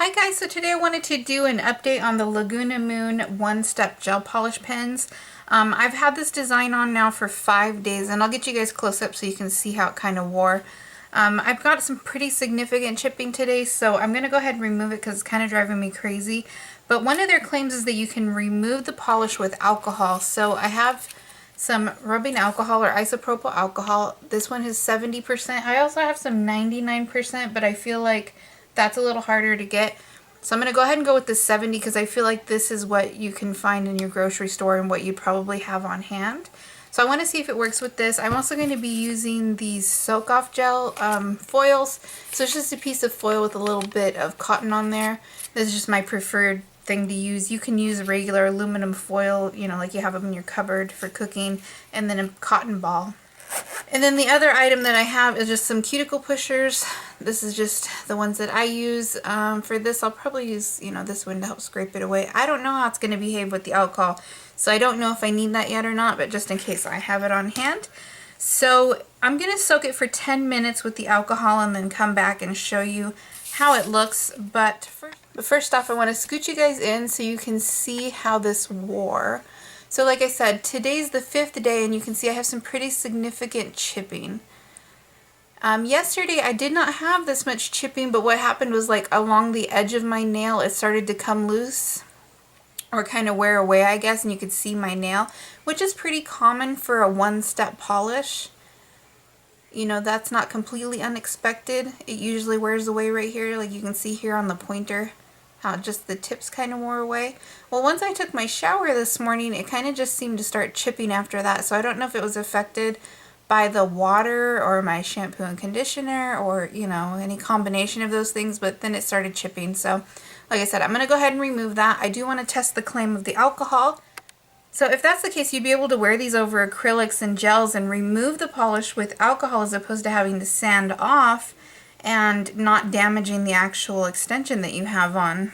Hi guys, so today I wanted to do an update on the Laguna Moon one-step gel polish pens. I've had this design on now for 5 days, and I'll get you guys close up so you can see how it kind of wore. I've got some pretty significant chipping today, so I'm going to go ahead and remove it because it's kind of driving me crazy. But one of their claims is that you can remove the polish with alcohol. So I have some rubbing alcohol or isopropyl alcohol. This one is 70%. I also have some 99%, but I feel like that's a little harder to get. So I'm going to go ahead and go with the 70 because I feel like this is what you can find in your grocery store and what you probably have on hand. So I want to see if it works with this. I'm also going to be using these soak off gel foils. So it's just a piece of foil with a little bit of cotton on there. This is just my preferred thing to use. You can use regular aluminum foil, you know, like you have them in your cupboard for cooking, and then a cotton ball. And then the other item that I have is just some cuticle pushers. This is just the ones that I use. For this, I'll probably use, this one to help scrape it away. I don't know how it's going to behave with the alcohol, so I don't know if I need that yet or not, but just in case I have it on hand. So I'm going to soak it for 10 minutes with the alcohol and then come back and show you how it looks. But first off, I want to scoot you guys in so you can see how this wore. So like I said, today's the 5th day, and you can see I have some pretty significant chipping. Yesterday I did not have this much chipping, but what happened was, like, along the edge of my nail it started to come loose or kind of wear away, I guess, and you could see my nail, which is pretty common for a one-step polish. That's not completely unexpected. It usually wears away right here, like you can see here on the pointer, how just the tips kind of wore away. Well, once I took my shower this morning, it kind of just seemed to start chipping after that. So I don't know if it was affected by the water or my shampoo and conditioner or, any combination of those things, but then it started chipping. So like I said, I'm going to go ahead and remove that. I do want to test the claim of the alcohol. So if that's the case, you'd be able to wear these over acrylics and gels and remove the polish with alcohol as opposed to having to sand off and not damaging the actual extension that you have on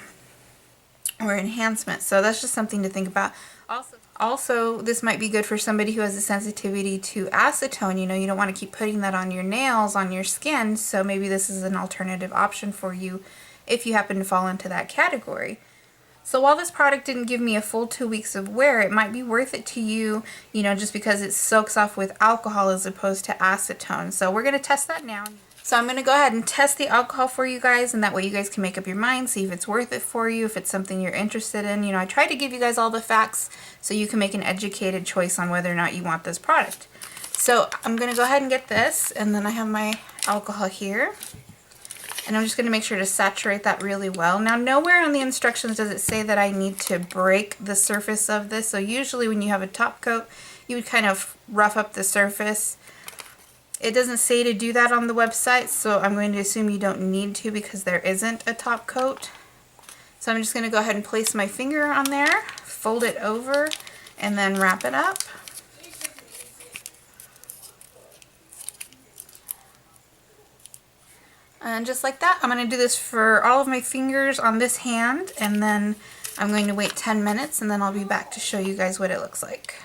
or enhancement. So that's just something to think about. Also, this might be good for somebody who has a sensitivity to acetone. You don't want to keep putting that on your nails, on your skin, so maybe this is an alternative option for you if you happen to fall into that category. So while this product didn't give me a full 2 weeks of wear, it might be worth it to you, just because it soaks off with alcohol as opposed to acetone. So we're going to test that now. So I'm going to go ahead and test the alcohol for you guys, and that way you guys can make up your mind, see if it's worth it for you, if it's something you're interested in. I try to give you guys all the facts so you can make an educated choice on whether or not you want this product. So I'm going to go ahead and get this, and then I have my alcohol here. And I'm just going to make sure to saturate that really well. Now, nowhere on the instructions does it say that I need to break the surface of this. So usually when you have a top coat, you would kind of rough up the surface. It doesn't say to do that on the website, so I'm going to assume you don't need to because there isn't a top coat. So I'm just going to go ahead and place my finger on there, fold it over, and then wrap it up. And just like that, I'm going to do this for all of my fingers on this hand, and then I'm going to wait 10 minutes, and then I'll be back to show you guys what it looks like.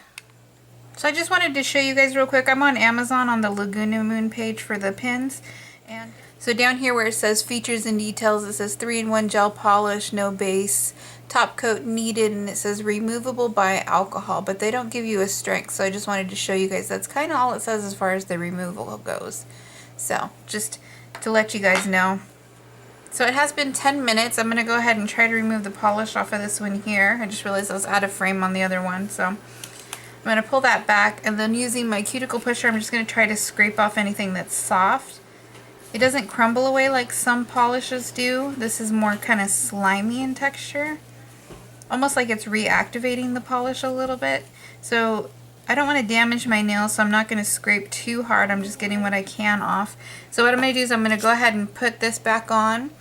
So I just wanted to show you guys real quick. I'm on Amazon on the Laguna Moon page for the pins. And so down here where it says features and details, it says 3-in-1 gel polish, no base, top coat needed, and it says removable by alcohol, but they don't give you a strength. So I just wanted to show you guys that's kind of all it says as far as the removal goes. So just to let you guys know. So it has been 10 minutes. I'm going to go ahead and try to remove the polish off of this one here. I just realized I was out of frame on the other one, so I'm going to pull that back, and then using my cuticle pusher, I'm just going to try to scrape off anything that's soft. It doesn't crumble away like some polishes do. This is more kind of slimy in texture. Almost like it's reactivating the polish a little bit. So I don't want to damage my nails, so I'm not going to scrape too hard. I'm just getting what I can off. So what I'm going to do is I'm going to go ahead and put this back on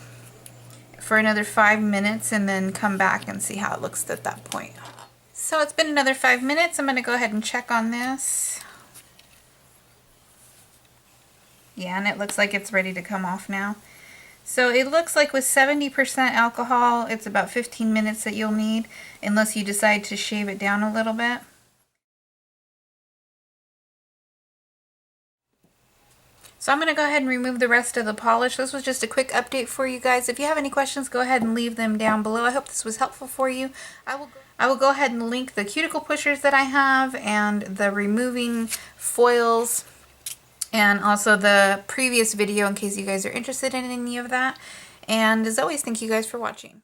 for another 5 minutes and then come back and see how it looks at that point. So it's been another 5 minutes. I'm going to go ahead and check on this. Yeah, and it looks like it's ready to come off now. So it looks like with 70% alcohol, it's about 15 minutes that you'll need, unless you decide to shave it down a little bit. So I'm going to go ahead and remove the rest of the polish. This was just a quick update for you guys. If you have any questions, go ahead and leave them down below. I hope this was helpful for you. I will go ahead and link the cuticle pushers that I have and the removing foils and also the previous video in case you guys are interested in any of that. And as always, thank you guys for watching.